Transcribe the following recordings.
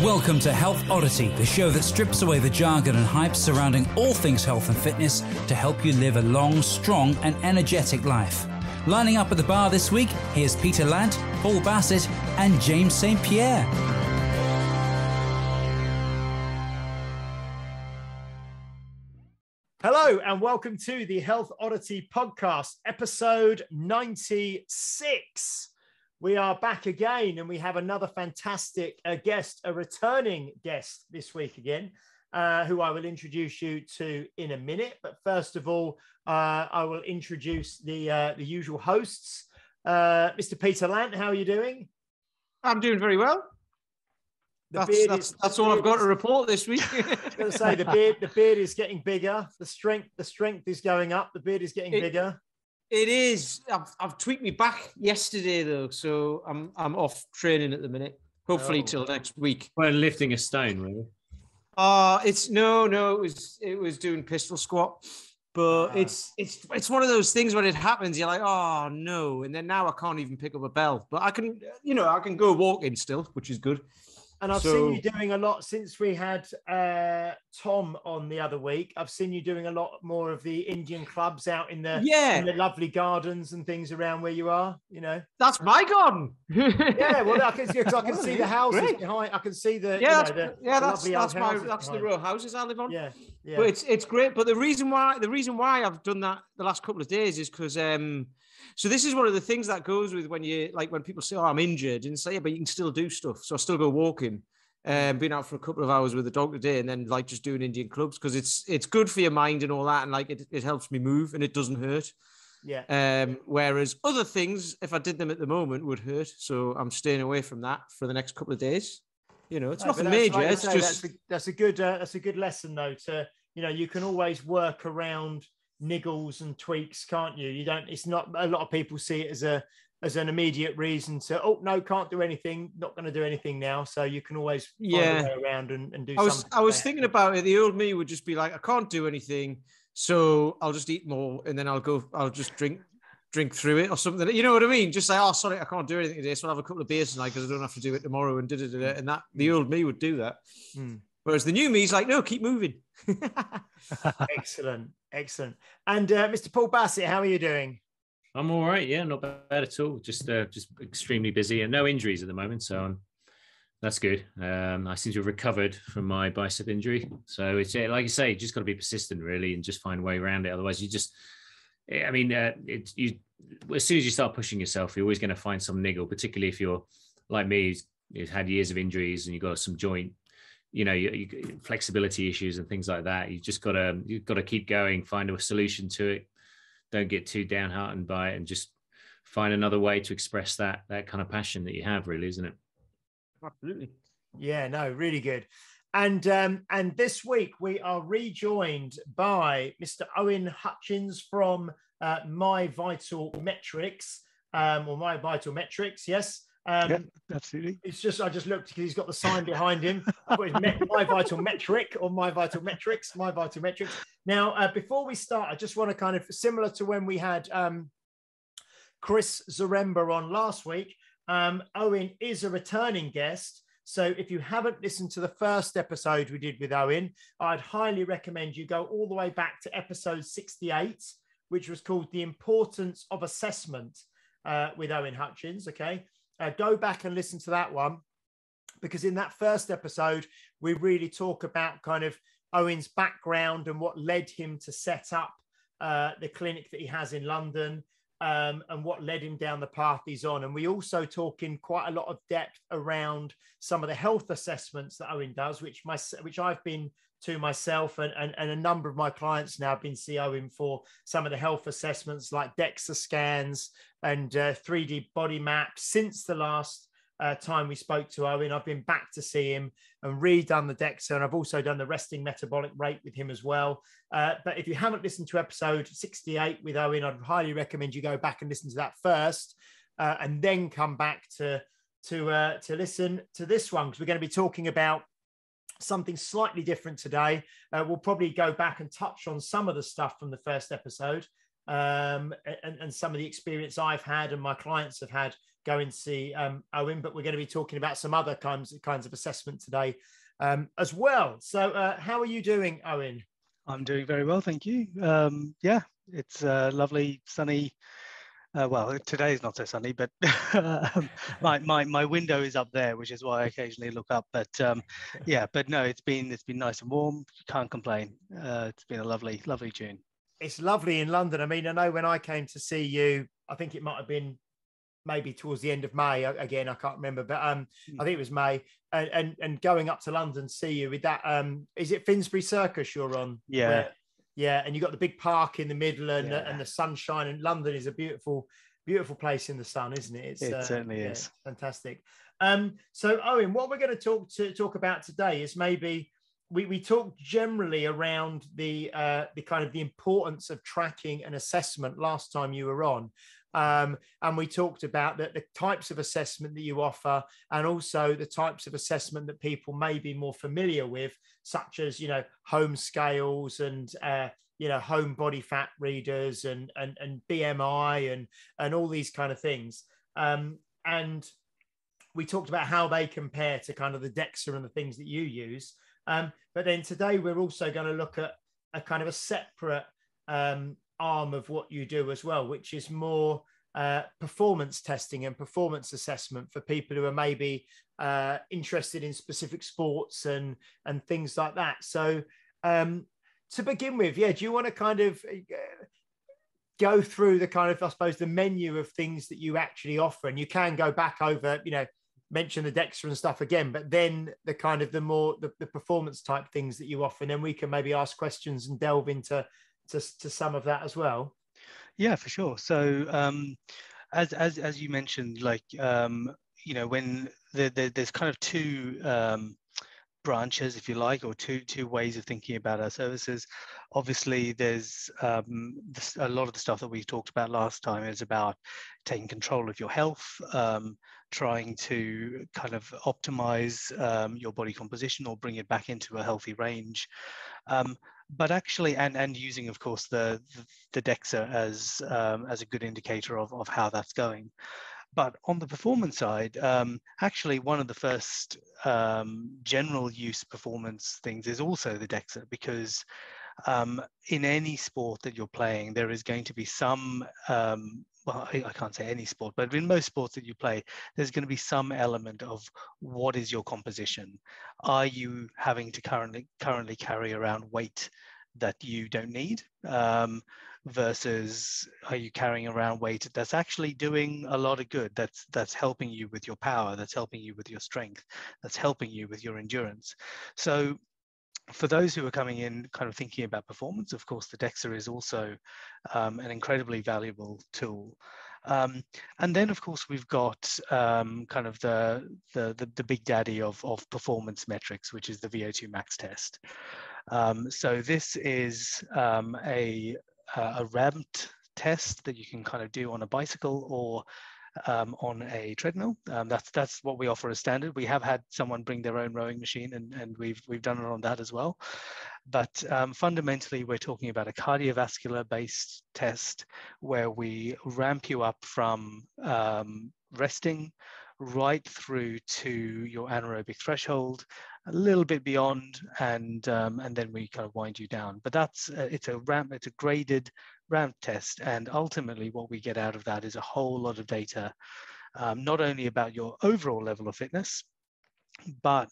Welcome to Health Oddity, the show that strips away the jargon and hype surrounding all things health and fitness to help you live a long, strong and energetic life. Lining up at the bar this week, here's Peter Lant, Paul Bassett and James St. Pierre. Hello and welcome to the Health Oddity podcast, episode 96. We are back again and we have another fantastic guest, a returning guest this week again, who I will introduce you to in a minute. But first of all, I will introduce the usual hosts. Mr. Peter Lant, how are you doing? I'm doing very well. That's all I've got to report this week. I was going to say the beard is getting bigger. The strength is going up. The beard is getting bigger. It is. I've tweaked me back yesterday though, so I'm off training at the minute. Hopefully till next week. Well, lifting a stone, really. It was doing pistol squat, but it's one of those things when it happens, you're like, oh no, and then now I can't even pick up a bell, but I can go walking still, which is good. And I've seen you doing a lot since we had Tom on the other week. I've seen you doing a lot more of the Indian clubs out in the lovely gardens and things around where you are. You know, that's my garden. Yeah, well, I can see the houses behind. I can see the that's the row of houses I live on. Yeah. But it's great. But the reason why I've done that the last couple of days is because so this is one of the things that goes with when people say, oh, I'm injured, and say, yeah, but you can still do stuff. So I still go walking, been out for a couple of hours with the dog today, and then just doing Indian clubs because it's good for your mind and all that. And it helps me move and it doesn't hurt. Yeah. Whereas other things, if I did them at the moment, would hurt. So I'm staying away from that for the next couple of days. You know, it's nothing major. Like it's just that's a good lesson though. You can always work around niggles and tweaks, can't you? It's not, a lot of people see it as an immediate reason to, oh no, can't do anything, not going to do anything now. So you can always find a way around and do something. I was thinking about it. The old me would just be like, I can't do anything, so I'll just eat more and then I'll just drink through it or something. You know what I mean? Just say, oh, sorry, I can't do anything today, so I'll have a couple of beers tonight because I don't have to do it tomorrow and and that the old me would do that. Whereas the new me is like, no, keep moving. Excellent. And Mr. Paul Bassett, how are you doing? I'm all right. Yeah, not bad at all. Just extremely busy and no injuries at the moment. So that's good. I seem to have recovered from my bicep injury. So it's like you say, you just got to be persistent really and just find a way around it. Otherwise as soon as you start pushing yourself, you're always going to find some niggle, particularly if you're like me, who's had years of injuries and you've got some joint, you flexibility issues and things like that. You've got to keep going, find a solution to it. Don't get too downhearted by it and just find another way to express that kind of passion that you have, really, isn't it? Absolutely. Yeah, no, really good. And this week we are rejoined by Mr. Owen Hutchins from My Vital Metrics, or My Vital Metrics, yes. Yeah, absolutely. It's just, I just looked because he's got the sign behind him. I thought it was My Vital Metric or My Vital Metrics, My Vital Metrics. Now, before we start, I just want to kind of, similar to when we had Chris Zaremba on last week, Owen is a returning guest. So if you haven't listened to the first episode we did with Owen, I'd highly recommend you go all the way back to episode 68, which was called The Importance of Assessment with Owen Hutchins, okay? Go back and listen to that one, because in that first episode, we really talk about kind of Owen's background and what led him to set up the clinic that he has in London, and what led him down the path he's on. And we also talk in quite a lot of depth around some of the health assessments that Owen does, which I've been to myself, and a number of my clients now have been see Owen for some of the health assessments like Dexa scans and 3D body maps. Since the last time we spoke to Owen, I've been back to see him and redone the Dexa, and I've also done the resting metabolic rate with him as well. But if you haven't listened to episode 68 with Owen, I'd highly recommend you go back and listen to that first, and then come back to listen to this one, because we're going to be talking about something slightly different today. We'll probably go back and touch on some of the stuff from the first episode, and some of the experience I've had and my clients have had go and see Owen, but we're going to be talking about some other kinds of assessment today as well. So how are you doing, Owen? I'm doing very well, thank you. Yeah, it's lovely, sunny. Well, today is not so sunny, but my window is up there, which is why I occasionally look up. But yeah, but no, it's been nice and warm. Can't complain. It's been a lovely June. It's lovely in London. I mean, I know when I came to see you, I think it might have been maybe towards the end of May. Again, I can't remember, but I think it was May. And going up to London to see you with that, is it Finsbury Circus you're on? Yeah. Yeah, and you've got the big park in the middle and the sunshine. And London is a beautiful place in the sun, isn't it? It certainly is. Fantastic. So, Owen, what we're going to talk about today is maybe we talked generally around the kind of the importance of tracking and assessment last time you were on. And we talked about the types of assessment that you offer, and also the types of assessment that people may be more familiar with, such as, home scales and, home body fat readers and BMI and all these kind of things. And we talked about how they compare to kind of the Dexa and the things that you use. But then today we're also going to look at a kind of a separate arm of what you do as well, which is more performance testing and performance assessment for people who are maybe interested in specific sports and things like that. So to begin with, do you want to kind of go through the kind of, I suppose, the menu of things that you actually offer? And you can go back over, mention the Dexa and stuff again, but then the kind of the performance type things that you offer, and then we can maybe ask questions and delve into some of that as well. Yeah, for sure. So as you mentioned, like when there's kind of two branches, if you like, or two ways of thinking about our services. Obviously, there's a lot of the stuff that we talked about last time is about taking control of your health, trying to kind of optimize your body composition or bring it back into a healthy range. But actually, and using, of course, the Dexa as a good indicator of how that's going. But on the performance side, actually, one of the first general use performance things is also the Dexa, because in any sport that you're playing, there is going to be some, well, I can't say any sport, but in most sports that you play, there's going to be some element of what is your composition. Are you having to currently carry around weight that you don't need, versus are you carrying around weight that's actually doing a lot of good, that's helping you with your power, that's helping you with your strength, that's helping you with your endurance. So for those who are coming in kind of thinking about performance, of course, the Dexa is also an incredibly valuable tool. And then, of course, we've got kind of the big daddy of performance metrics, which is the Vo2 Max Test. So this is a ramped test that you can kind of do on a bicycle or on a treadmill. That's what we offer as standard. We have had someone bring their own rowing machine, and we've done it on that as well. But fundamentally, we're talking about a cardiovascular based test where we ramp you up from resting right through to your anaerobic threshold, a little bit beyond, and then we kind of wind you down. But that's it's a graded ramp test, and ultimately what we get out of that is a whole lot of data, not only about your overall level of fitness, but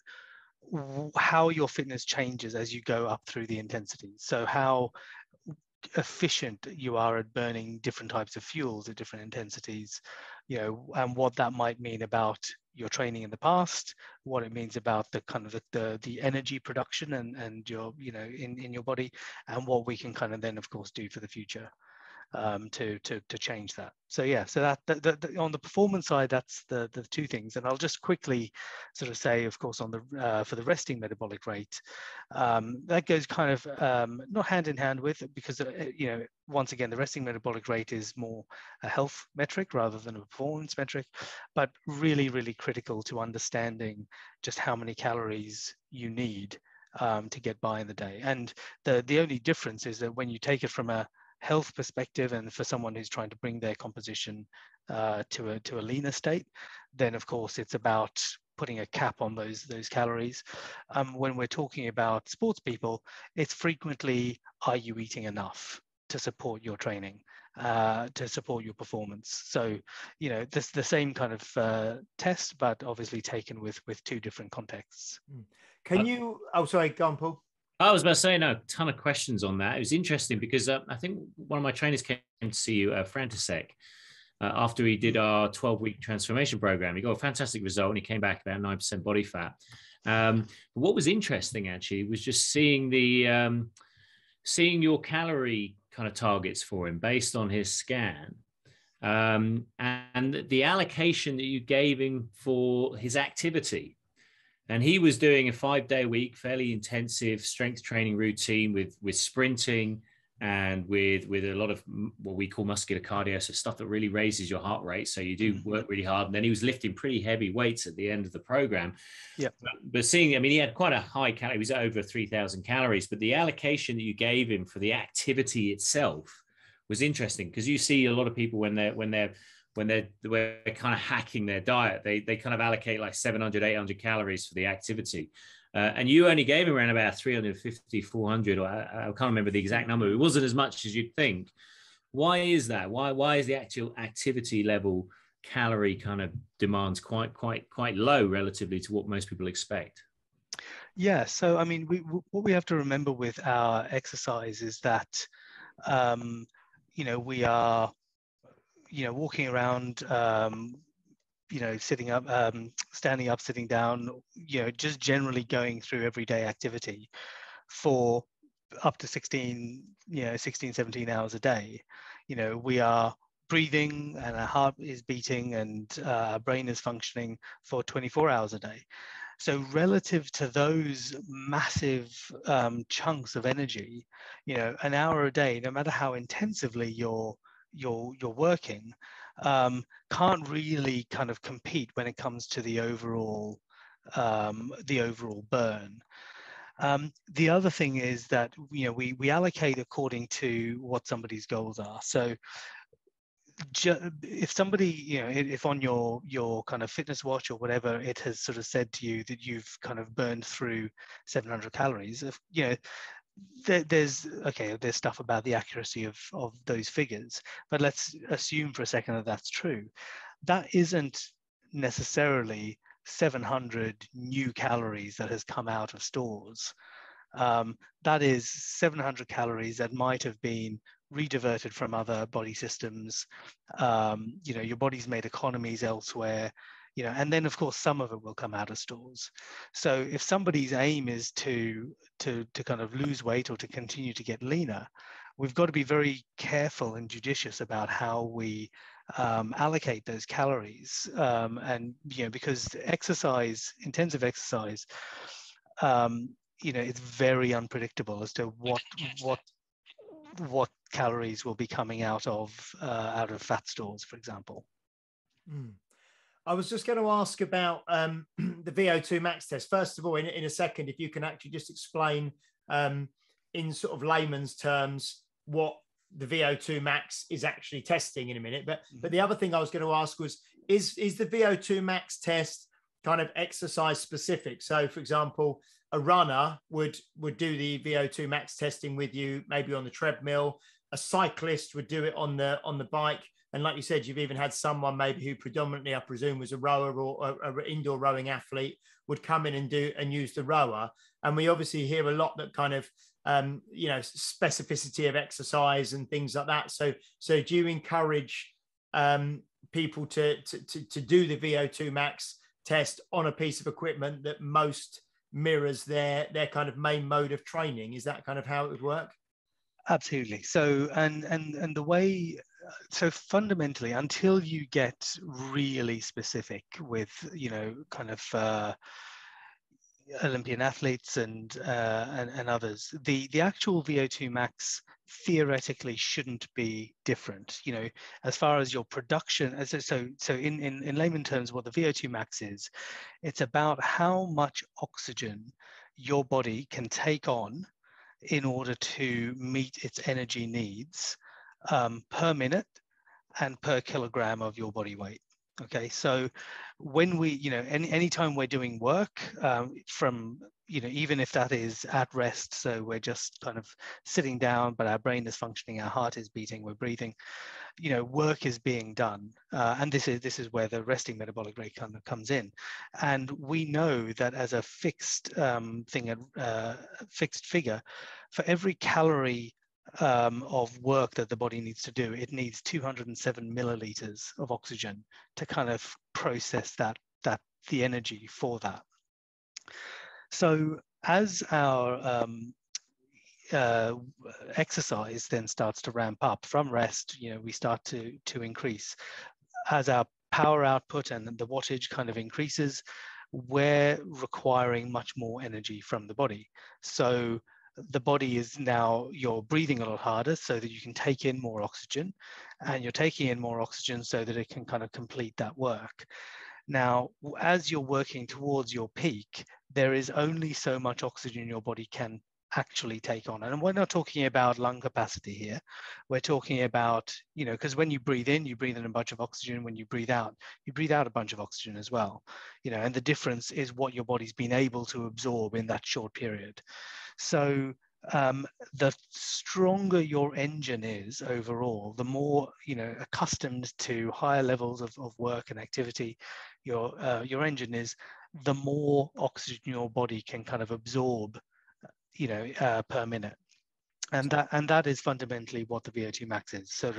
how your fitness changes as you go up through the intensities. So how efficient you are at burning different types of fuels at different intensities, and what that might mean about your training in the past, what it means about the kind of the energy production and your in your body, and what we can kind of then of course do for the future to change that. So yeah, so that on the performance side, that's the two things. And I'll just quickly sort of say, of course, on the for the resting metabolic rate, that goes kind of not hand in hand with, because once again, the resting metabolic rate is more a health metric rather than a performance metric, but really, really critical to understanding just how many calories you need to get by in the day. And the only difference is that when you take it from a health perspective, and for someone who's trying to bring their composition to a leaner state, then of course it's about putting a cap on those calories. When we're talking about sports people, it's frequently, are you eating enough to support your training, to support your performance? So, you know, this the same kind of test, but obviously taken with two different contexts. Can you? Oh, sorry, go on, Paul. I was about to say, no, a ton of questions on that. It was interesting because I think one of my trainers came to see you, Frantisek, after he did our 12-week transformation program. He got a fantastic result and he came back about 9% body fat. But what was interesting actually was just seeing seeing your calorie kind of targets for him based on his scan, and the allocation that you gave him for his activity. And he was doing a 5-day week, fairly intensive strength training routine with sprinting and with a lot of what we call muscular cardio, so stuff that really raises your heart rate. So you do work really hard. And then he was lifting pretty heavy weights at the end of the program. Yeah. But seeing, I mean, he had quite a high calorie, he was over 3,000 calories, but the allocation that you gave him for the activity itself was interesting, because you see a lot of people when they're kind of hacking their diet, they kind of allocate like 700, 800 calories for the activity. And you only gave him around about 350, 400, or I can't remember the exact number. It wasn't as much as you'd think. Why is that? Why is the actual activity level calorie kind of demands quite low relatively to what most people expect? Yeah, so I mean, what we have to remember with our exercise is that, you know, we are, you know, walking around, you know, sitting up, standing up, sitting down, you know, just generally going through everyday activity for up to 16, 17 hours a day. You know, we are breathing and our heart is beating and our brain is functioning for 24 hours a day. So relative to those massive chunks of energy, you know, an hour a day, no matter how intensively you're working, can't really kind of compete when it comes to the overall burn. The other thing is that, you know, we allocate according to what somebody's goals are. So if somebody, you know, if on your kind of fitness watch or whatever, it has sort of said to you that you've kind of burned through 700 calories, you know, there's stuff about the accuracy of those figures, but let's assume for a second that that's true. That isn't necessarily 700 new calories that has come out of stores. That is 700 calories that might have been rediverted from other body systems. You know, your body's made economies elsewhere. You know, and then of course some of it will come out of stores. So if somebody's aim is to kind of lose weight or to continue to get leaner, we've got to be very careful and judicious about how we allocate those calories. And you know, because intensive exercise, you know, it's very unpredictable as to what calories will be coming out of fat stores, for example. I was just going to ask about the Vo2 Max test. First of all, in a second, if you can actually just explain in sort of layman's terms what the Vo2 Max is actually testing in a minute. But the other thing I was going to ask was, is the Vo2 Max test kind of exercise specific? So, for example, a runner would do the Vo2 Max testing with you, maybe on the treadmill. A cyclist would do it on the bike. And like you said, you've even had someone maybe who predominantly, I presume, was a rower or an indoor rowing athlete would come in and use the rower. And we obviously hear a lot that kind of, you know, specificity of exercise and things like that. So do you encourage people to do the Vo2 Max test on a piece of equipment that most mirrors their kind of main mode of training? Is that kind of how it would work? Absolutely. So, and the way, so fundamentally, until you get really specific with, you know, kind of Olympian athletes and others, the actual Vo2 Max theoretically shouldn't be different. You know, as far as your production, so in layman terms, what the Vo2 Max is, it's about how much oxygen your body can take on in order to meet its energy needs per minute and per kilogram of your body weight. Okay, so when we, anytime we're doing work from, even if that is at rest, so we're just kind of sitting down, but our brain is functioning, our heart is beating, we're breathing, work is being done. And this is where the resting metabolic rate kind of comes in. And we know that as a fixed fixed figure, for every calorie of work that the body needs to do, it needs 207 milliliters of oxygen to kind of process the energy for that. So as our exercise then starts to ramp up from rest, we start to increase. As our power output and the wattage kind of increases, we're requiring much more energy from the body. So the body is now, you're breathing a lot harder so that you can take in more oxygen, and you're taking in more oxygen so that it can kind of complete that work. Now, as you're working towards your peak, there is only so much oxygen your body can actually take on. And we're not talking about lung capacity here. We're talking about, because when you breathe in a bunch of oxygen. When you breathe out a bunch of oxygen as well. And the difference is what your body's been able to absorb in that short period. So the stronger your engine is overall, the more accustomed to higher levels of work and activity your engine is, the more oxygen your body can kind of absorb per minute. And that is fundamentally what the VO2 max is. So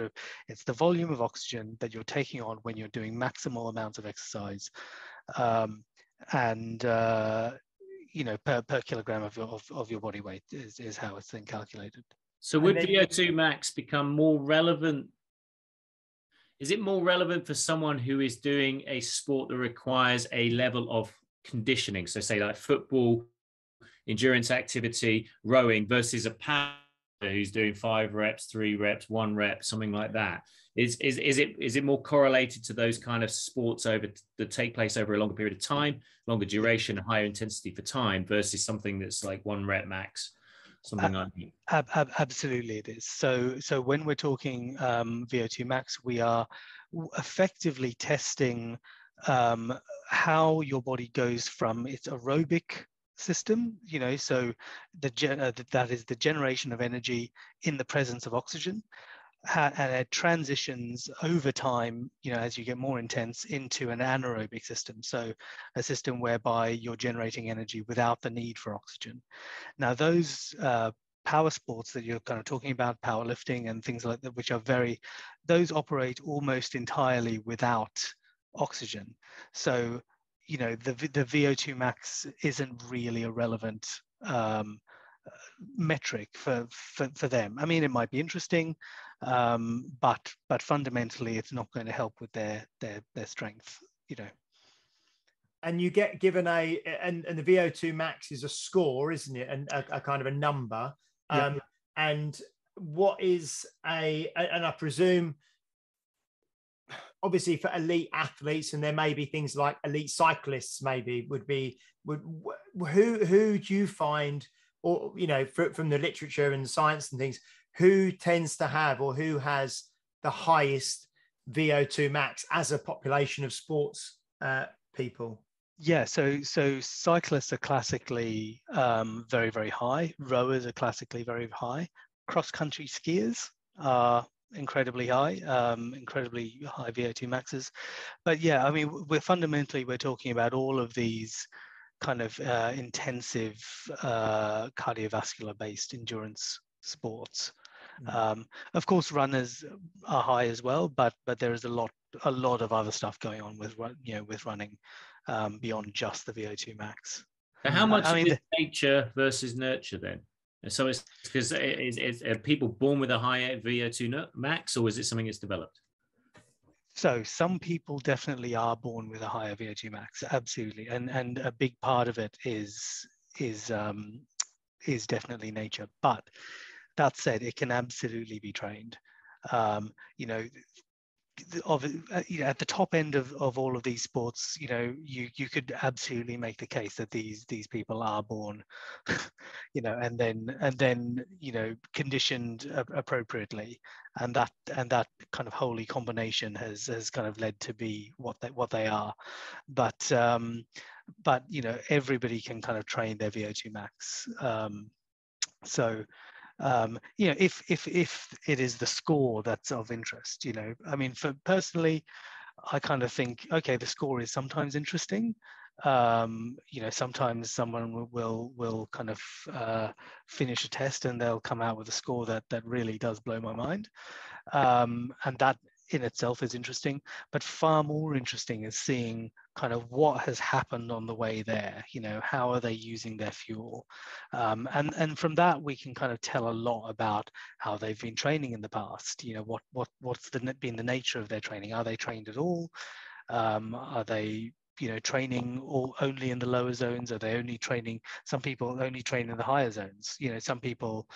it's the volume of oxygen that you're taking on when you're doing maximal amounts of exercise, per kilogram of your body weight is how it's then calculated. So would VO2 max become more relevant? Is it more relevant for someone who is doing a sport that requires a level of conditioning? So say like football, endurance activity, rowing, versus a power who's doing 5 reps, 3 reps, 1 rep, something like that. Is it more correlated to those kind of sports that take place over a longer period of time, longer duration, higher intensity for time, versus something that's like 1 rep max, something like that? Absolutely, it is. So when we're talking VO2 max, we are effectively testing how your body goes from its aerobic system, so that is the generation of energy in the presence of oxygen, and it transitions over time, as you get more intense, into an anaerobic system, so a system whereby you're generating energy without the need for oxygen. Now those power sports that you're kind of talking about, powerlifting and things like that, which are those operate almost entirely without oxygen. So the VO2 max isn't really a relevant metric for them. I mean, it might be interesting, but fundamentally, it's not going to help with their strength. And you get given and the VO2 max is a score, isn't it? And a kind of a number. Yeah. And what is and I presume, obviously for elite athletes, and there may be things like elite cyclists, maybe who do you find, or from the literature and science and things, who tends to have, or who has the highest VO2 max as a population of sports people? Yeah, so cyclists are classically very, very high. Rowers are classically very high. Cross-country skiers are incredibly high VO2 maxes. But yeah, I mean, we're talking about all of these kind of intensive cardiovascular-based endurance sports. Of course, runners are high as well, but there is a lot of other stuff going on with running beyond just the VO2 max. So how much is nature versus nurture then? So it's because are people born with a higher VO2 max, or is it something that's developed? So some people definitely are born with a higher VO2 max, absolutely, and a big part of it is definitely nature. But that said, it can absolutely be trained. at the top end of all of these sports, you could absolutely make the case that these people are born, and then conditioned appropriately, and that kind of holy combination has kind of led to be what they are. But everybody can kind of train their VO2 max. If it is the score that's of interest, I mean, for personally, I kind of think, okay, the score is sometimes interesting. Sometimes someone will kind of finish a test and they'll come out with a score that really does blow my mind, and that in itself is interesting. But far more interesting is seeing kind of what has happened on the way there. How are they using their fuel, and from that we can kind of tell a lot about how they've been training in the past. What's been the nature of their training? Are they trained at all? Are they training only in the lower zones? Are they only training? Some people only train in the higher zones. Some people,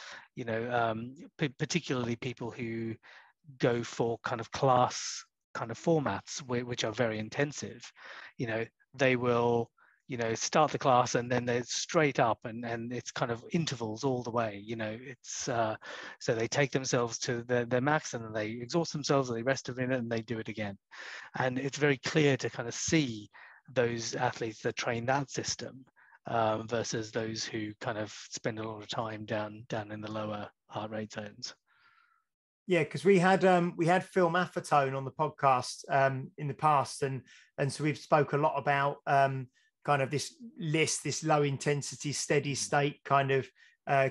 particularly people who go for kind of class kind of formats which are very intensive. They will start the class and then they're straight up and it's kind of intervals all the way. It's so they take themselves to their max and then they exhaust themselves and they rest a minute and they do it again. And it's very clear to kind of see those athletes that train that system versus those who kind of spend a lot of time down in the lower heart rate zones. Yeah, because we had Phil Maffetone on the podcast in the past, and so we've spoke a lot about kind of this low intensity, steady state kind of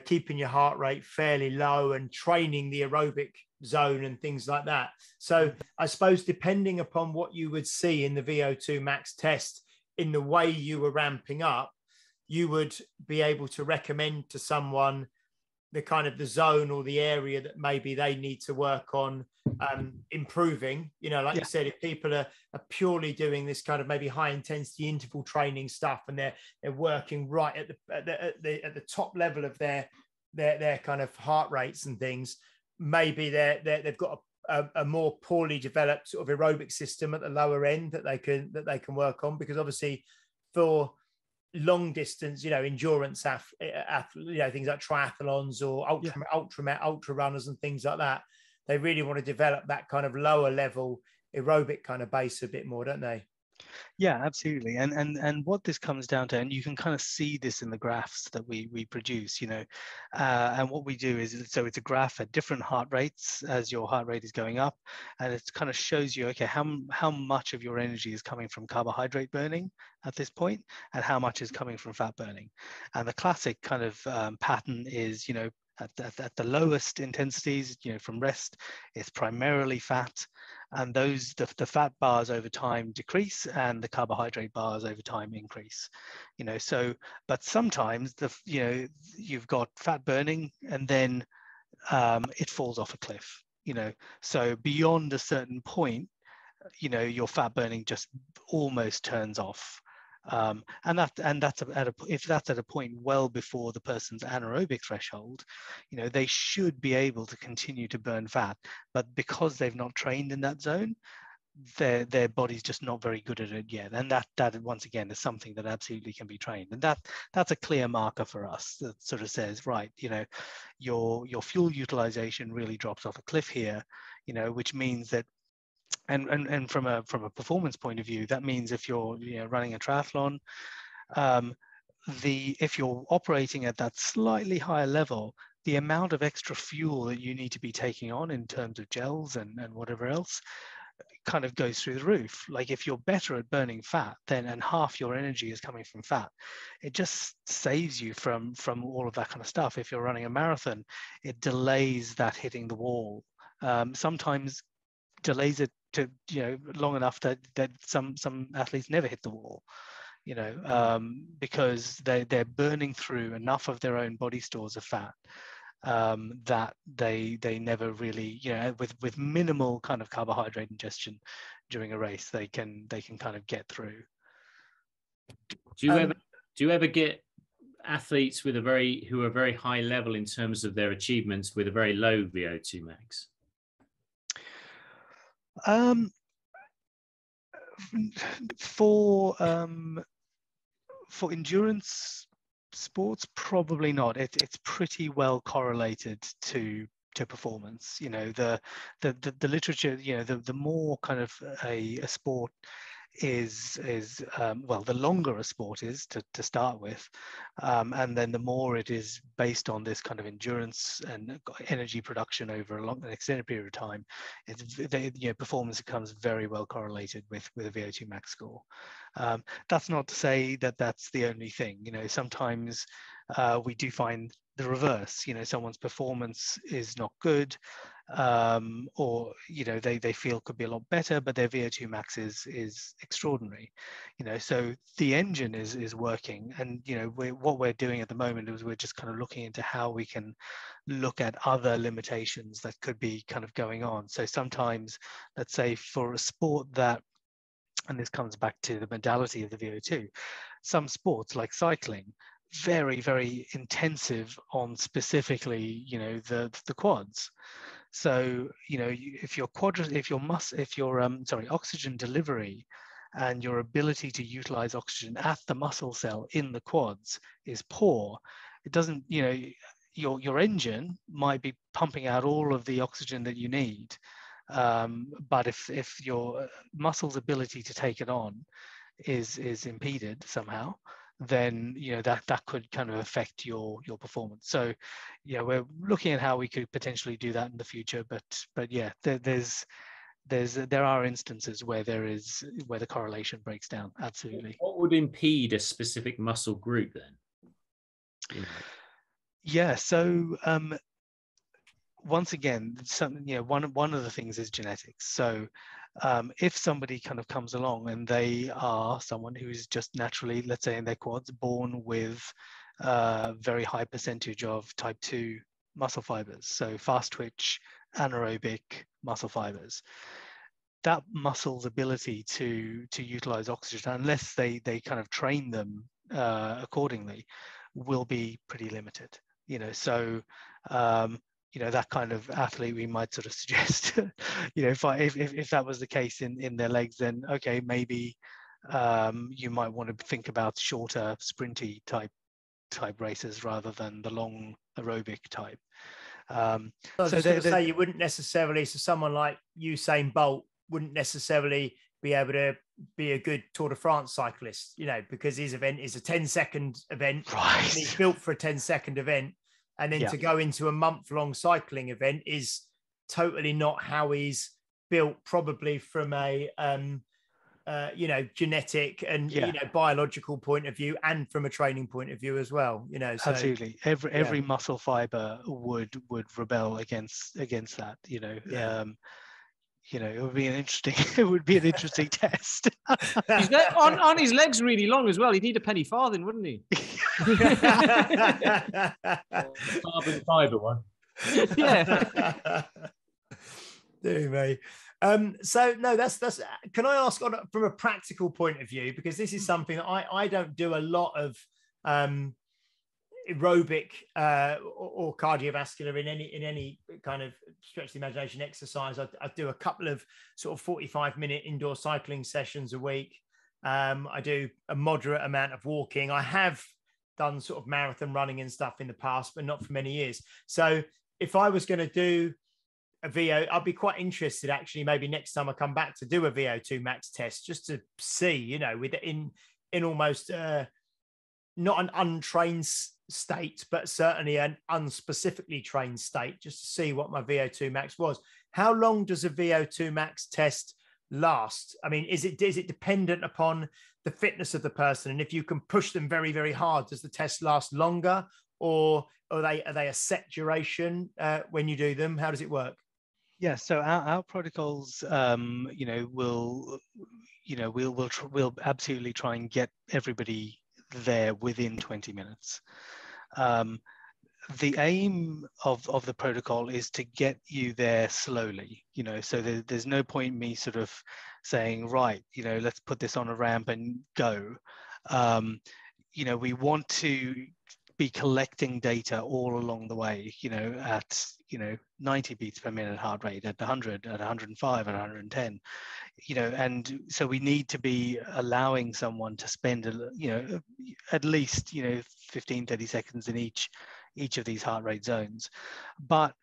keeping your heart rate fairly low and training the aerobic zone and things like that. So I suppose depending upon what you would see in the VO2 max test in the way you were ramping up, you would be able to recommend to someone the kind of the zone or the area that maybe they need to work on improving. You said, if people are purely doing this kind of maybe high intensity interval training stuff and they're working right at the top level of their kind of heart rates and things, maybe they've got a more poorly developed sort of aerobic system at the lower end that they can work on, because obviously for long distance, endurance things like triathlons or ultra runners and things like that, they really want to develop that kind of lower level aerobic kind of base a bit more, don't they? Yeah, absolutely. And what this comes down to, and you can kind of see this in the graphs that we produce, and what we do is, so it's a graph at different heart rates as your heart rate is going up, and it kind of shows you, okay, how much of your energy is coming from carbohydrate burning at this point, and how much is coming from fat burning. And the classic kind of pattern is, at the lowest intensities, from rest, it's primarily fat, and the fat bars over time decrease and the carbohydrate bars over time increase. But sometimes you've got fat burning and then it falls off a cliff. So beyond a certain point, your fat burning just almost turns off. If that's at a point well before the person's anaerobic threshold, they should be able to continue to burn fat, but because they've not trained in that zone, their body's just not very good at it yet. And that once again is something that absolutely can be trained, and that's a clear marker for us that sort of says, right, your fuel utilization really drops off a cliff here, which means that. And from a performance point of view, that means if you're running a triathlon, if you're operating at that slightly higher level, the amount of extra fuel that you need to be taking on in terms of gels and whatever else kind of goes through the roof. Like if you're better at burning fat, and half your energy is coming from fat, it just saves you from all of that kind of stuff. If you're running a marathon, it delays that hitting the wall. Sometimes delays it to long enough that some athletes never hit the wall, because they're burning through enough of their own body stores of fat that they never really, with minimal kind of carbohydrate ingestion during a race, they can kind of get through. Do you ever get athletes who are very high level in terms of their achievements with a very low VO2 max? For endurance sports, probably not. It's pretty well correlated to performance. You know, the literature, you know, the more kind of a sport is well, the longer a sport is to start with, and then the more it is based on this kind of endurance and energy production over an extended period of time, performance becomes very well correlated with a VO2 max score. That's not to say that that's the only thing. You know, sometimes we do find the reverse. You know, someone's performance is not good, or you know, they feel could be a lot better, but their VO2 max is extraordinary. You know, so the engine is working, and you know, what we're doing at the moment is we're just kind of looking into how we can look at other limitations that could be kind of going on. So sometimes, let's say for a sport that, and this comes back to the modality of the VO2, some sports like cycling, very, very intensive on specifically, you know, the quads. So, you know, if your oxygen delivery and your ability to utilize oxygen at the muscle cell in the quads is poor, it doesn't, you know, your engine might be pumping out all of the oxygen that you need. But if your muscle's ability to take it on is impeded somehow, then you know that could kind of affect your performance. So yeah, we're looking at how we could potentially do that in the future, but yeah, there are instances where the correlation breaks down. Absolutely. What would impede a specific muscle group then? You know? Yeah, so once again, one of the things is genetics. So if somebody kind of comes along and they are someone who's just naturally, let's say in their quads, born with a very high percentage of type 2 muscle fibers, so fast twitch, anaerobic muscle fibers, that muscle's ability to utilize oxygen, unless they kind of train them accordingly, will be pretty limited. You know, so you know, that kind of athlete, we might sort of suggest, you know, if that was the case in their legs, then okay, maybe you might want to think about shorter sprinty type races rather than the long aerobic type. I was just going to say, you wouldn't necessarily, so someone like Usain Bolt wouldn't necessarily be able to be a good Tour de France cyclist, you know, because his event is a 10-second event, right, and he's built for a 10-second event. And then to go into a month-long cycling event is totally not how he's built, probably from a, you know, genetic and, you know, biological point of view, and from a training point of view as well, you know. So, absolutely. Every muscle fiber would rebel against that, you know. You know, it would be an interesting test. on his legs really long as well. He'd need a penny farthing, wouldn't he? Carbon fiber one. Yeah. Do me. So no, that's. Can I ask from a practical point of view, because this is something that I don't do a lot of aerobic or cardiovascular in any kind of stretch the imagination exercise. I do a couple of sort of 45-minute indoor cycling sessions a week. I do a moderate amount of walking. I have done sort of marathon running and stuff in the past, but not for many years. So if I was going to do a VO, I'd be quite interested actually, maybe next time I come back, to do a VO2 max test, just to see, you know, with in almost not an untrained state, but certainly an unspecifically trained state, just to see what my VO2 max was. How long does a VO2 max test last? I mean, is it dependent upon the fitness of the person? And if you can push them very, very hard, does the test last longer, or are they a set duration when you do them? How does it work? Yeah, so our protocols, you know, we'll absolutely try and get everybody there within 20 minutes. The aim of the protocol is to get you there slowly, you know, so there's no point me sort of saying, right, you know, let's put this on a ramp and go. You know, we want to be collecting data all along the way, at 90 beats per minute heart rate, at 100, at 105, at 110, and so we need to be allowing someone to spend at least 15, 30 seconds in each of these heart rate zones. But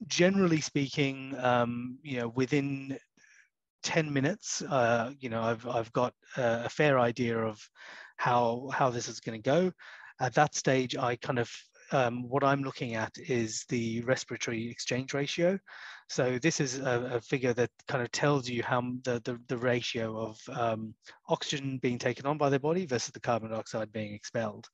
generally speaking, within 10 minutes, I've got a fair idea of how this is going to go. At that stage, I kind of what I'm looking at is the respiratory exchange ratio. So this is a figure that kind of tells you how the ratio of oxygen being taken on by the body versus the carbon dioxide being expelled.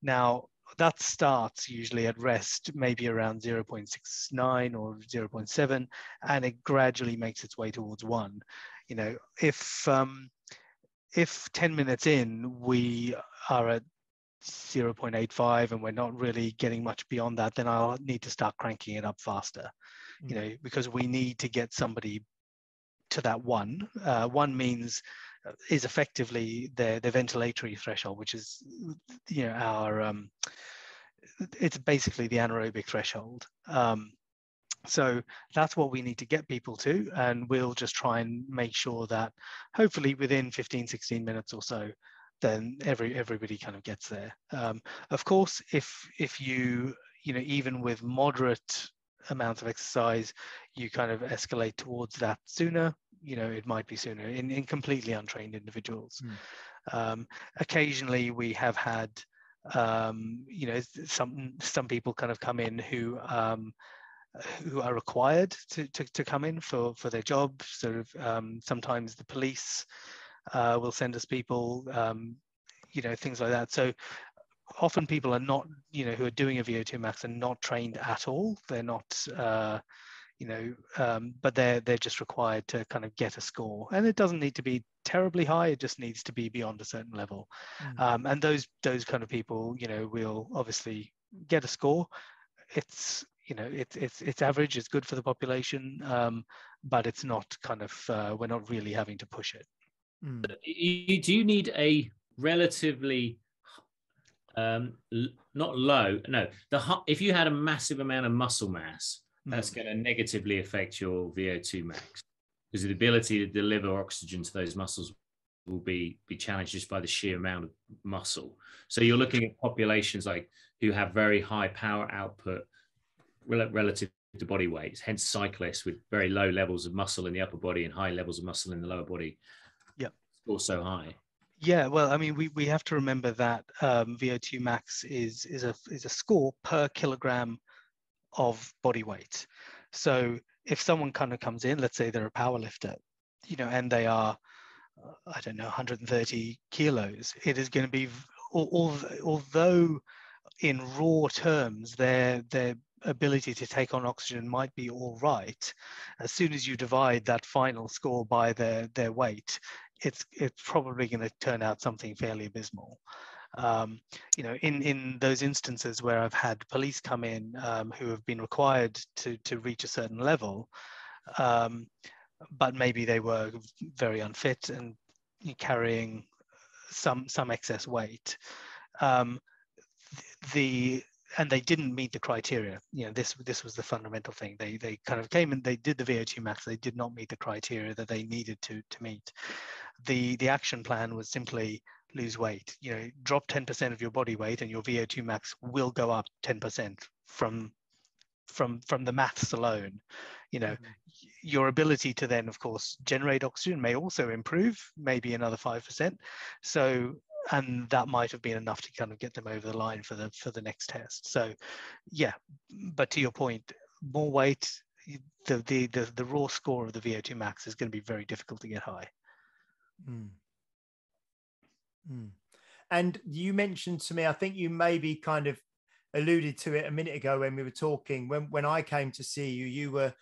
Now, that starts usually at rest, maybe around 0.69 or 0.7, and it gradually makes its way towards 1. If 10 minutes in, we are at 0.85 and we're not really getting much beyond that, then I'll need to start cranking it up faster, because we need to get somebody to that 1. 1 is effectively the ventilatory threshold, which is our it's basically the anaerobic threshold. So that's what we need to get people to, and we'll just try and make sure that hopefully within 15, 16 minutes or so, then everybody kind of gets there. Of course, if you even with moderate amounts of exercise, you kind of escalate towards that sooner, it might be sooner in completely untrained individuals. Occasionally we have had some people kind of come in who are required to come in for their job. Sort of sometimes the police will send us people, things like that. So often people are not, who are doing a VO2 max are not trained at all. They're not, but they're just required to kind of get a score, and it doesn't need to be terribly high. It just needs to be beyond a certain level. And those kind of people, will obviously get a score. It's average. It's good for the population, but it's not kind of we're not really having to push it. Do you need a relatively not low? No, if you had a massive amount of muscle mass, that's going to negatively affect your VO2 max, because the ability to deliver oxygen to those muscles will be challenged just by the sheer amount of muscle. So you're looking at populations like who have very high power output relative to body weight, hence cyclists with very low levels of muscle in the upper body and high levels of muscle in the lower body. Yeah, score so high. Yeah, well, I mean, we have to remember that VO2 max is a score per kilogram of body weight. So if someone kind of comes in, let's say they're a power lifter, and they are, 130 kilos, it is going to be, although in raw terms, their ability to take on oxygen might be all right, as soon as you divide that final score by their weight, it's probably going to turn out something fairly abysmal. In those instances where I've had police come in who have been required to reach a certain level, but maybe they were very unfit and carrying some excess weight, and they didn't meet the criteria. This was the fundamental thing. They kind of came and they did the VO2 max. They did not meet the criteria that they needed to meet. The action plan was simply lose weight. Drop 10% of your body weight, and your VO2 max will go up 10% from the maths alone. Your ability to then, of course, generate oxygen may also improve, maybe another 5%. So, and that might have been enough to kind of get them over the line for the next test. So, yeah, but to your point, more weight, the raw score of the VO2 max is going to be very difficult to get high. And you mentioned to me, I think you maybe kind of alluded to it a minute ago when we were talking, when I came to see you,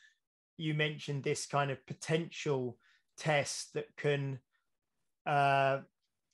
you mentioned this kind of potential test that can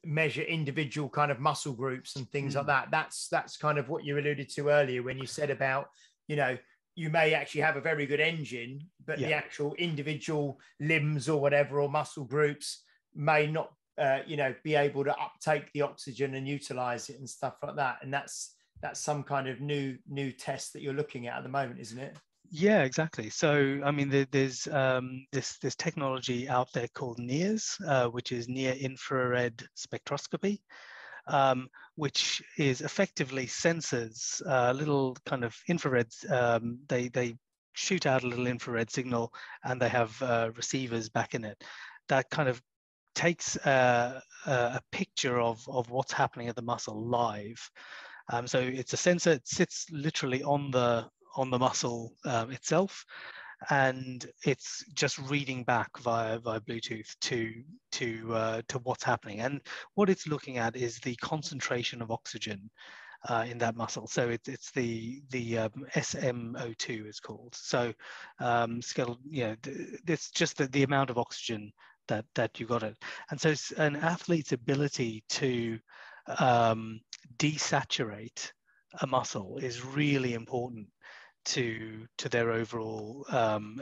measure individual kind of muscle groups and things like that. That's kind of what you alluded to earlier when you said about, you may actually have a very good engine, but the actual individual limbs or whatever, or muscle groups may not be able to uptake the oxygen and utilize it and stuff like that. And that's some kind of new test that you're looking at the moment, isn't it? Yeah, exactly. So, I mean, there's this technology out there called NIRS, which is near infrared spectroscopy, which is effectively sensors, little kind of infrareds. They shoot out a little infrared signal, and they have receivers back in it that kind of takes a picture of what's happening at the muscle live. So it's a sensor. It sits literally on the muscle itself, and it's just reading back via Bluetooth to what's happening. And what it's looking at is the concentration of oxygen in that muscle. So it's the SMO2 is called. So skeletal, it's just the amount of oxygen that you got it. And so it's an athlete's ability to desaturate a muscle is really important to their overall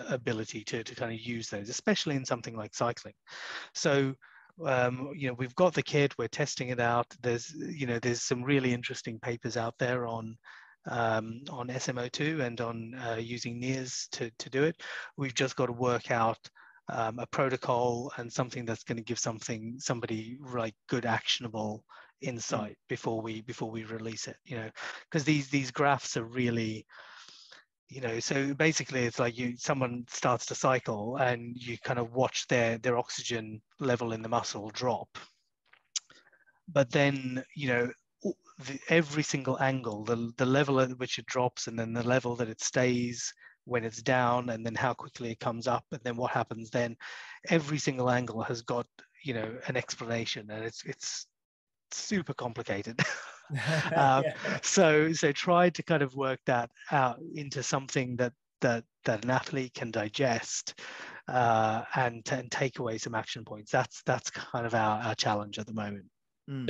ability to kind of use those, especially in something like cycling. So we've got the kit, we're testing it out. There's some really interesting papers out there on SMO2 and on using NIRS to do it. We've just got to work out a protocol and something that's going to give somebody like good actionable insight before we release it, because these graphs are really, so basically it's like someone starts to cycle and you kind of watch their oxygen level in the muscle drop, but then every single angle, the level at which it drops, and then the level that it stays when it's down, and then how quickly it comes up, and then what happens then, every single angle has got an explanation, and it's super complicated. So try to kind of work that out into something that an athlete can digest and take away some action points. That's kind of our challenge at the moment. So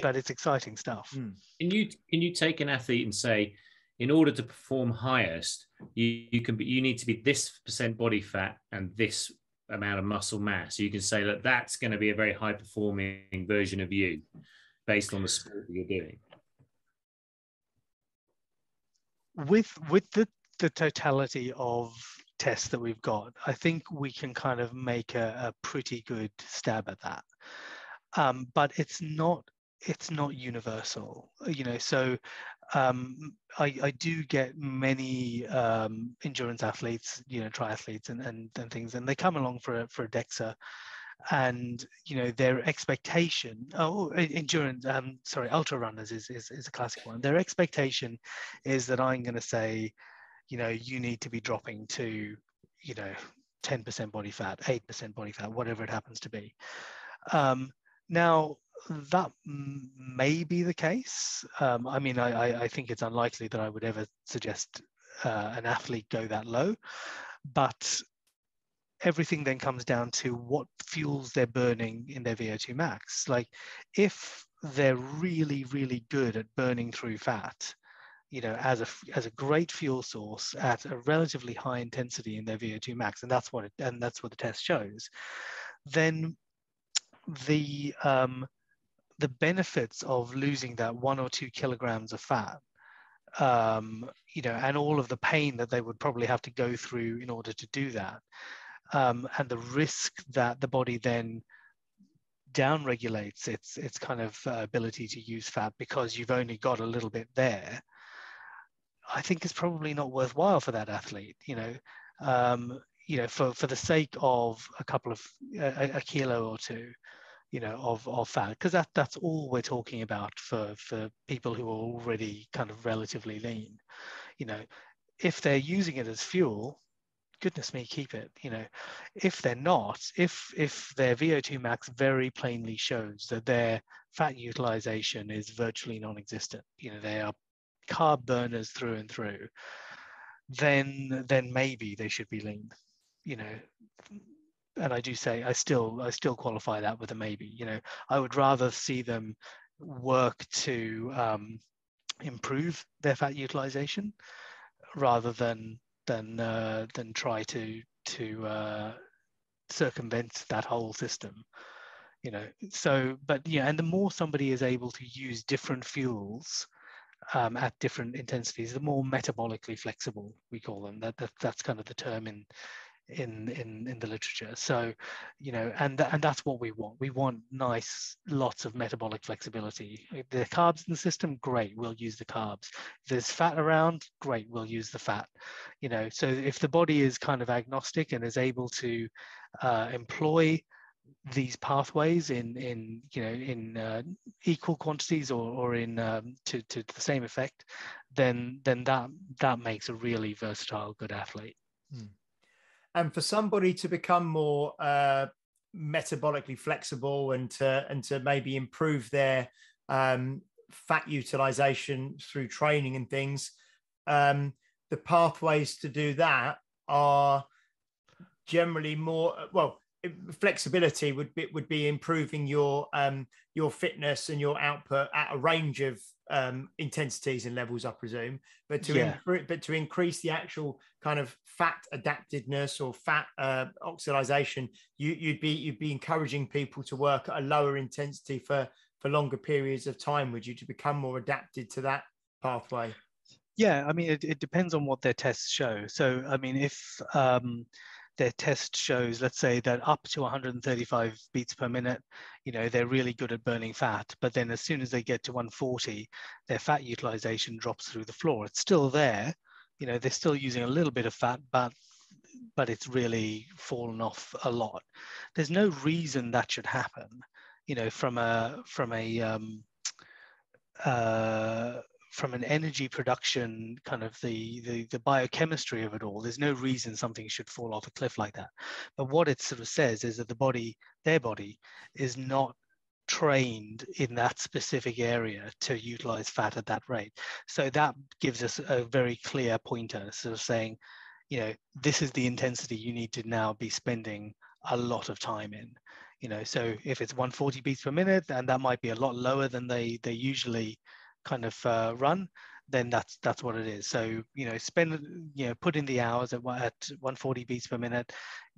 but it's exciting stuff. Can you take an athlete and say, in order to perform highest, you need to be this % body fat and this amount of muscle mass? So you can say that that's going to be a very high performing version of you based on the sport that you're doing. With the totality of tests that we've got, I think we can kind of make a pretty good stab at that. But it's not universal, so I do get many endurance athletes, triathletes and things, and they come along for a Dexa, and their expectation, ultra runners is a classic one. Their expectation is that I'm going to say, you need to be dropping to 10% body fat, 8% body fat, whatever it happens to be. Now, that may be the case. I think it's unlikely that I would ever suggest an athlete go that low, but everything then comes down to what fuels they're burning in their VO2 max. Like, if they're really, really good at burning through fat, as a great fuel source at a relatively high intensity in their VO2 max, and that's what the test shows, then the benefits of losing that 1 or 2 kilograms of fat, and all of the pain that they would probably have to go through in order to do that, and the risk that the body then downregulates its kind of ability to use fat because you've only got a little bit there, I think is probably not worthwhile for that athlete. For the sake of a kilo or two, of fat, because that's all we're talking about for people who are already kind of relatively lean. If they're using it as fuel, goodness me, keep it. If they're not, if their VO2 max very plainly shows that their fat utilization is virtually non-existent, they are carb burners through and through, then maybe they should be lean. And I do say I still qualify that with a maybe. I would rather see them work to improve their fat utilization rather than try to circumvent that whole system. So, but yeah, and the more somebody is able to use different fuels at different intensities, the more metabolically flexible we call them. That's kind of the term in the literature. So, and that's what we want. We want nice, lots of metabolic flexibility. If there are carbs in the system, great, we'll use the carbs. If there's fat around, great, we'll use the fat. So if the body is kind of agnostic and is able to employ these pathways in equal quantities or in to the same effect, then that makes a really versatile, good athlete. And for somebody to become more metabolically flexible and to maybe improve their fat utilization through training and things, the pathways to do that are generally more, flexibility would be improving your fitness and your output at a range of intensities and levels, I presume. But to increase the actual kind of fat adaptedness or fat oxidation, you'd be encouraging people to work at a lower intensity for longer periods of time, would you, to become more adapted to that pathway? Yeah, I mean, it depends on what their tests show. So, I mean, if their test shows, let's say, that up to 135 beats per minute, they're really good at burning fat. But then as soon as they get to 140, their fat utilization drops through the floor. It's still there. They're still using a little bit of fat, but it's really fallen off a lot. There's no reason that should happen. From an energy production, kind of the biochemistry of it all, there's no reason something should fall off a cliff like that. But what it sort of says is that their body is not trained in that specific area to utilize fat at that rate. So that gives us a very clear pointer, sort of saying, this is the intensity you need to now be spending a lot of time in. So if it's 140 beats per minute, and that might be a lot lower than they usually kind of run, then that's what it is. So put in the hours at 140 beats per minute,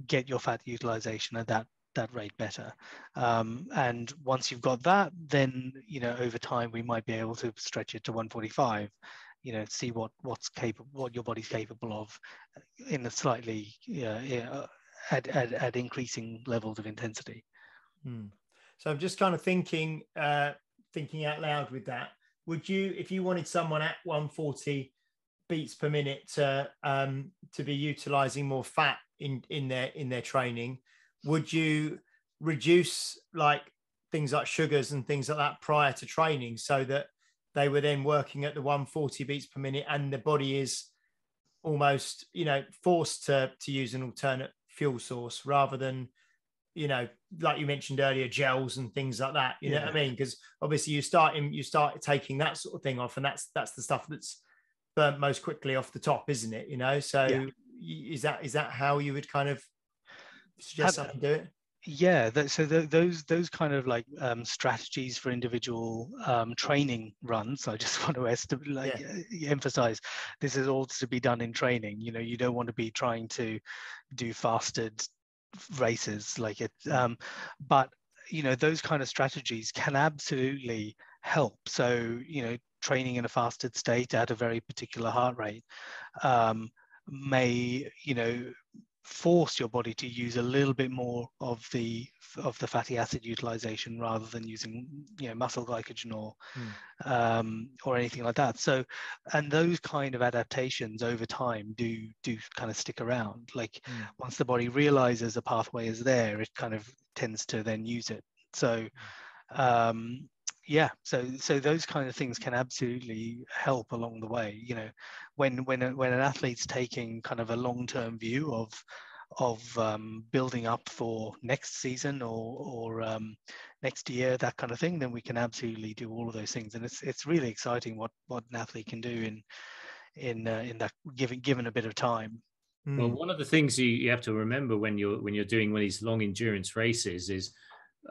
get your fat utilization at that rate better, and once you've got that, then over time we might be able to stretch it to 145, see what your body's capable of in a slightly at increasing levels of intensity. So I'm just kind of thinking out loud with that. Would you, if you wanted someone at 140 beats per minute to be utilizing more fat in their training, would you reduce like things like sugars and things like that prior to training, so that they were then working at the 140 beats per minute and the body is almost forced to use an alternate fuel source rather than like you mentioned earlier, gels and things like that, you know what I mean? Because obviously you start taking that sort of thing off, and that's the stuff that's burnt most quickly off the top, isn't it? So is that how you would kind of suggest someone do it? Those kind of like strategies for individual training runs, I just want to emphasize, this is all to be done in training. You don't want to be trying to do fasted races like it, but those kind of strategies can absolutely help. So training in a fasted state at a very particular heart rate may force your body to use a little bit more of the fatty acid utilization rather than using muscle glycogen or anything like that. So, and those kind of adaptations over time do kind of stick around. Like once the body realizes a pathway is there, it kind of tends to then use it. So so those kind of things can absolutely help along the way. When an athlete's taking kind of a long-term view of building up for next season or next year, that kind of thing, then we can absolutely do all of those things. And it's really exciting what an athlete can do in that given a bit of time. Well, one of the things you have to remember when you're doing one of these long endurance races is,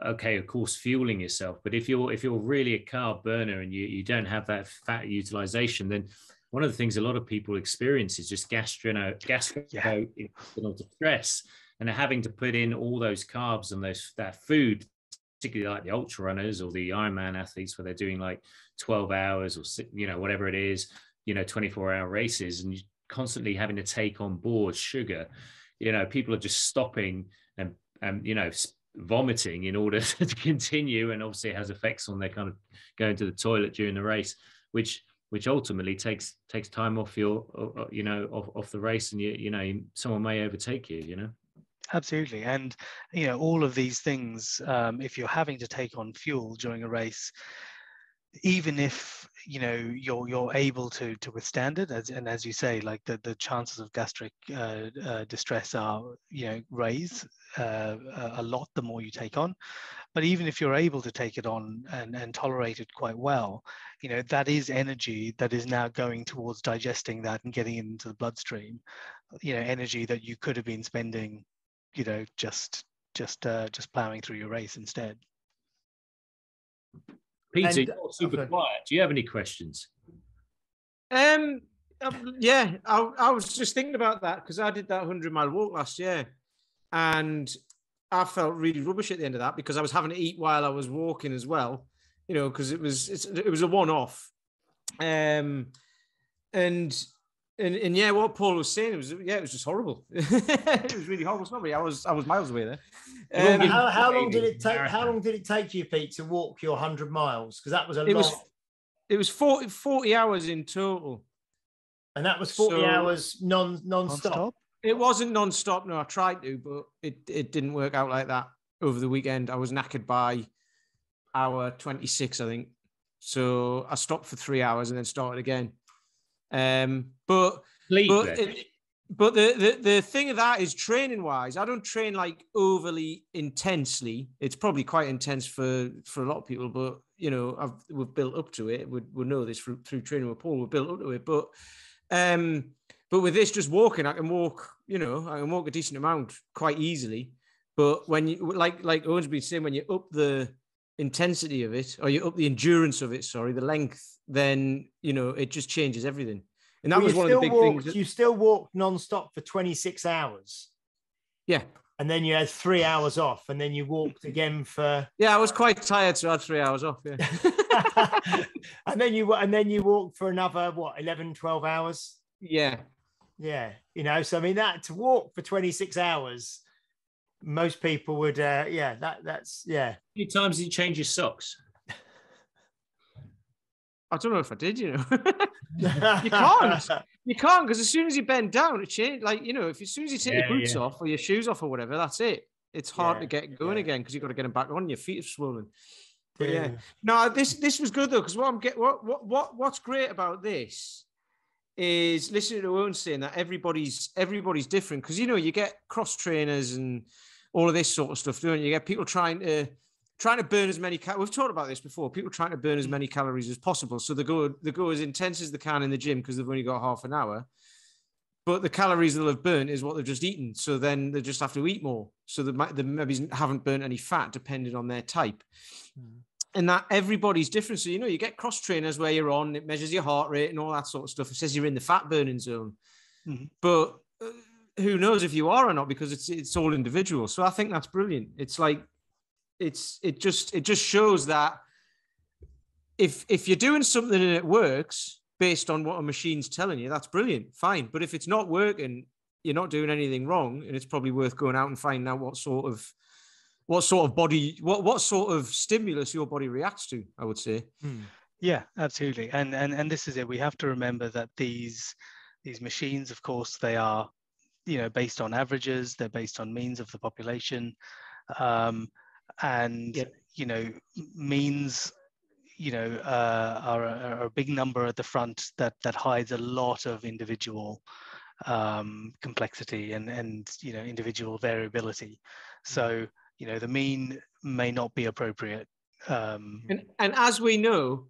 okay, of course, fueling yourself. But if you're really a carb burner and you don't have that fat utilization, then one of the things a lot of people experience is just gastrointestinal distress, and they're having to put in all those carbs and that food particularly like the ultra runners or the Ironman athletes, where they're doing like 12 hours or, you know, whatever it is, you know, 24-hour races, and you're constantly having to take on board sugar. You know, people are just stopping and you know, vomiting in order to continue, and obviously it has effects on their kind of going to the toilet during the race, which ultimately takes time off your, you know, off the race, and you know, someone may overtake you, you know. Absolutely. And, you know, all of these things, if you're having to take on fuel during a race, even if, you know, you're able to withstand it, as you say, like the chances of gastric distress are, you know, raise a lot the more you take on. But even if you're able to take it on and tolerate it quite well, you know, that is energy that is now going towards digesting that and getting it into the bloodstream, you know, energy that you could have been spending, you know, just plowing through your race instead. Peter, you're super quiet. Do you have any questions? Yeah, I was just thinking about that, because I did that 100-mile walk last year, and I felt really rubbish at the end of that, because I was having to eat while I was walking as well, you know, because it was a one-off. And yeah, what Paul was saying, it was just horrible. It was really horrible. Sorry, I was miles away there. How long did it take? How long did it take you, Pete, to walk your 100 miles? Because that was a lot. It was 40 hours in total, and that was 40 hours non-stop. It wasn't non-stop. No, I tried to, but it didn't work out like that over the weekend. I was knackered by hour 26, I think. So I stopped for 3 hours and then started again. But the thing of that is, training wise, I don't train like overly intensely. It's probably quite intense for a lot of people, but you know, we've built up to it. We know this through training with Paul. We've built up to it, but with this, just walking, I can walk a decent amount quite easily. But when you like Owen's been saying, when you up the intensity of it, or you up the endurance of it, the length, then you know, it just changes everything. And that was one of the big things. You still walked non-stop for 26 hours. Yeah. And then you had 3 hours off, and then you walked again for. Yeah, I was quite tired, so I had 3 hours off. Yeah. and then you walked for another 11, 12 hours. Yeah. Yeah. You know, so I mean, that to walk for 26 hours, most people would. That's. How many times did you change your socks? I don't know if I did, you know. You can't, because as soon as you bend down, it changes. Like, you know, as soon as you take your boots off or your shoes off or whatever, that's it. It's hard to get going again, because you've got to get them back on. Your feet are swollen. But no, this was good though, because what's great about this is listening to Owen saying that everybody's different, because you know, you get cross trainers and all of this sort of stuff, don't you? You get people trying to burn as many calories. We've talked about this before. People trying to burn as many calories as possible. So they go as intense as they can in the gym, because they've only got half an hour. But the calories they'll have burnt is what they've just eaten. So then they just have to eat more. So they maybe haven't burnt any fat, depending on their type. And that everybody's different. So, you know, you get cross trainers where you're on, it measures your heart rate and all that sort of stuff. It says you're in the fat burning zone. Mm-hmm. But who knows if you are or not, because it's all individual. So I think that's brilliant. It's like, it just shows that if you're doing something and it works based on what a machine's telling you, that's brilliant, fine. But if it's not working, you're not doing anything wrong, and it's probably worth going out and finding out what sort of stimulus your body reacts to, I would say. Yeah, absolutely. And this is it. We have to remember that these machines, of course, they are, you know, based on averages, they're based on means of the population. You know, means, you know, are a big number at the front that hides a lot of individual complexity and you know, individual variability. So, you know, the mean may not be appropriate. And as we know,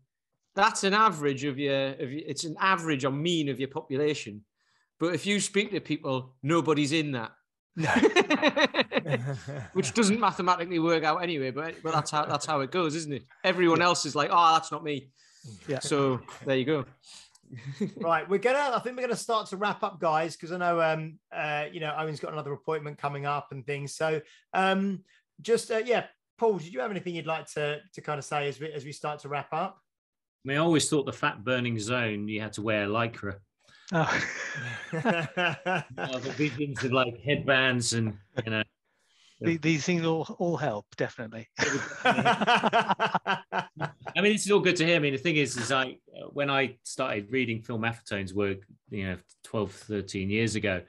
that's an average it's an average or mean of your population. But if you speak to people, nobody's in that. No. Which doesn't mathematically work out anyway, but that's how it goes, isn't it? Everyone else is like, oh, that's not me. Yeah. So there you go. Right, I think we're gonna start to wrap up, guys, because I know you know, Owen's got another appointment coming up and things. So Paul, did you have anything you'd like to kind of say as we start to wrap up? I mean, I always thought the fat burning zone, you had to wear Lycra. Oh. The visions of like headbands and, you know. These things all help, definitely. I mean, this is all good to hear. I mean, the thing is when I started reading Phil Maffetone's work, 12, 13 years ago,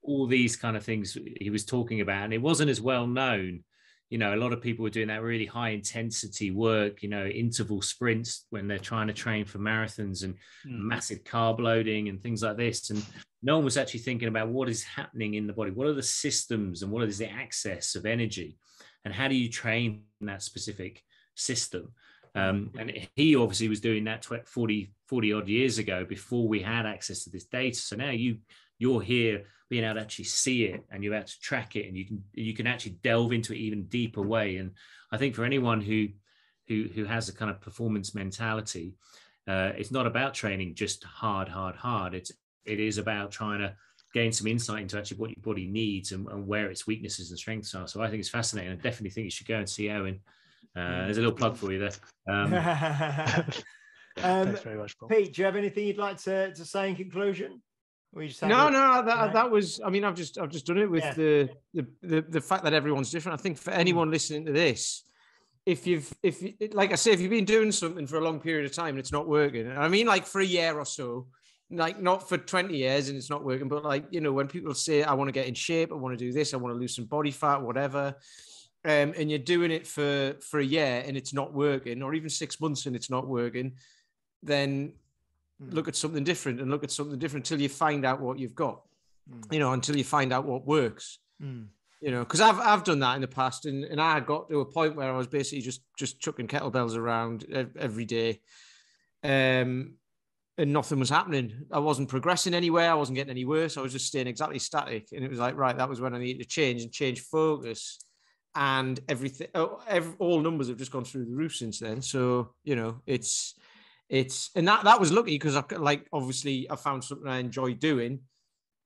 all these kind of things he was talking about, and it wasn't as well known. A lot of people were doing that really high intensity work, interval sprints when they're trying to train for marathons and massive carb loading and things like this. And no one was actually thinking about what is happening in the body. What are the systems and what is the access of energy? And how do you train that specific system? And he obviously was doing that 40 odd years ago before we had access to this data. So now you're here being able to actually see it, and you're able to track it, and you can actually delve into it even deeper way. And I think for anyone who has a kind of performance mentality, it's not about training just hard. It is about trying to gain some insight into actually what your body needs and where its weaknesses and strengths are. So I think it's fascinating. I definitely think you should go and see Owen. There's a little plug for you there. Thanks very much, Paul. Pete, do you have anything you'd like to say in conclusion? That was. I mean, I've just done it with the fact that everyone's different. I think for anyone listening to this, if you've been doing something for a long period of time and it's not working, and I mean like for a year or so, like not for 20 years and it's not working, but like, when people say, I want to get in shape, I want to do this, I want to lose some body fat, whatever. And you're doing it for a year and it's not working, or even 6 months and it's not working, then look at something different until you find out what you've got, until you find out what works, because I've done that in the past, and I got to a point where I was basically just chucking kettlebells around every day, and nothing was happening. I wasn't progressing anywhere. I wasn't getting any worse. I was just staying exactly static. And it was like, right, that was when I needed to change focus, and everything, all numbers have just gone through the roof since then. So, and that was lucky, because obviously I found something I enjoy doing,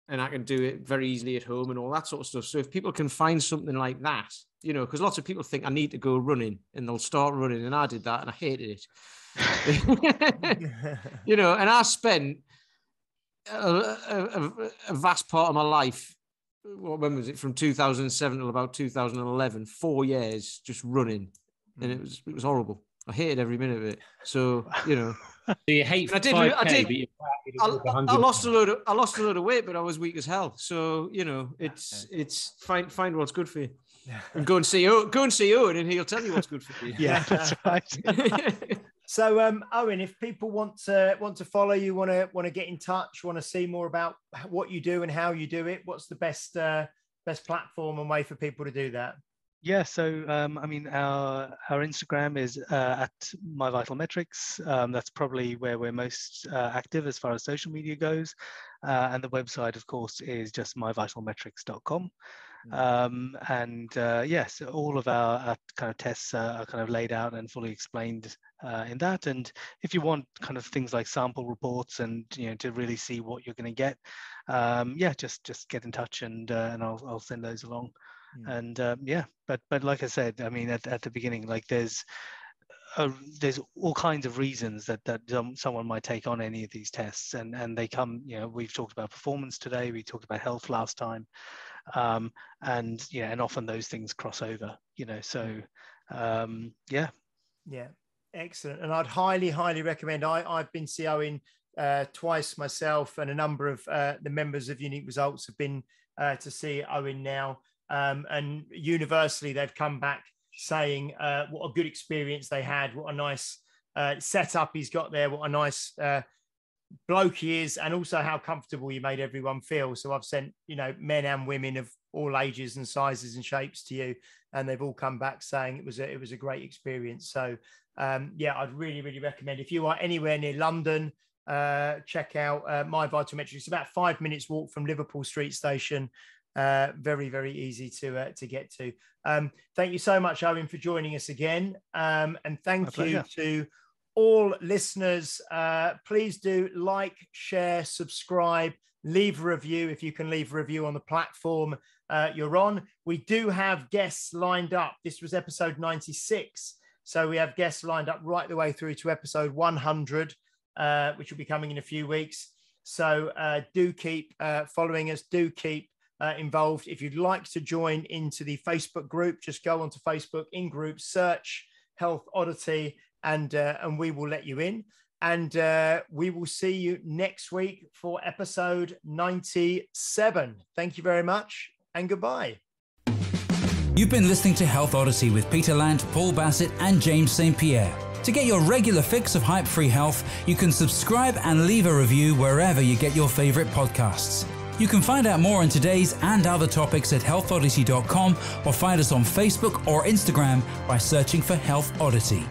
and I can do it very easily at home and all that sort of stuff. So if people can find something like that, because lots of people think I need to go running, and they'll start running, and I did that and I hated it. And I spent a vast part of my life, when was it, from 2007 till about 2011, 4 years just running, and it was horrible. I hated every minute of it. So, So you hate 5K, I lost a load of weight, but I was weak as hell. So, it's find what's good for you. And go and see Owen, and he'll tell you what's good for you. Yeah, that's right. So, Owen, if people want to follow you, want to get in touch, want to see more about what you do and how you do it, what's the best platform and way for people to do that? Yeah, so I mean, our Instagram is at My Vital Metrics. That's probably where we're most active as far as social media goes, and the website, of course, is just myvitalmetrics.com. Yes, all of our kind of tests are kind of laid out and fully explained in that. And if you want kind of things like sample reports and to really see what you're going to get, just get in touch, and I'll send those along. And but like I said, I mean, at the beginning, like there's all kinds of reasons that someone might take on any of these tests, and they come, we've talked about performance today, we talked about health last time, and often those things cross over, so excellent. And I'd highly recommend, I've been to Owen twice myself, and a number of the members of Unique Results have been to see Owen now. And universally, they've come back saying what a good experience they had, what a nice setup he's got there, what a nice bloke he is, and also how comfortable he made everyone feel. So I've sent, men and women of all ages and sizes and shapes to you, and they've all come back saying it was a great experience. So I'd really recommend, if you are anywhere near London, check out My Vital Metrics. It's about 5 minutes walk from Liverpool Street Station. Very easy to get to. Thank you so much, Owen, for joining us again, and thank you to all listeners. Please do like, share, subscribe, leave a review if you can leave a review on the platform you're on. We do have guests lined up. This was episode 96. So we have guests lined up right the way through to episode 100, which will be coming in a few weeks. So do keep following us, do keep involved. If you'd like to join into the Facebook group, just go onto Facebook, in group, search Health Oddity, and we will let you in. And we will see you next week for episode 97. Thank you very much and goodbye. You've been listening to Health Odyssey with Peter Lant, Paul Bassett, and James St. Pierre. To get your regular fix of hype-free health, you can subscribe and leave a review wherever you get your favorite podcasts. You can find out more on today's and other topics at healthodyssey.com or find us on Facebook or Instagram by searching for Health Oddity.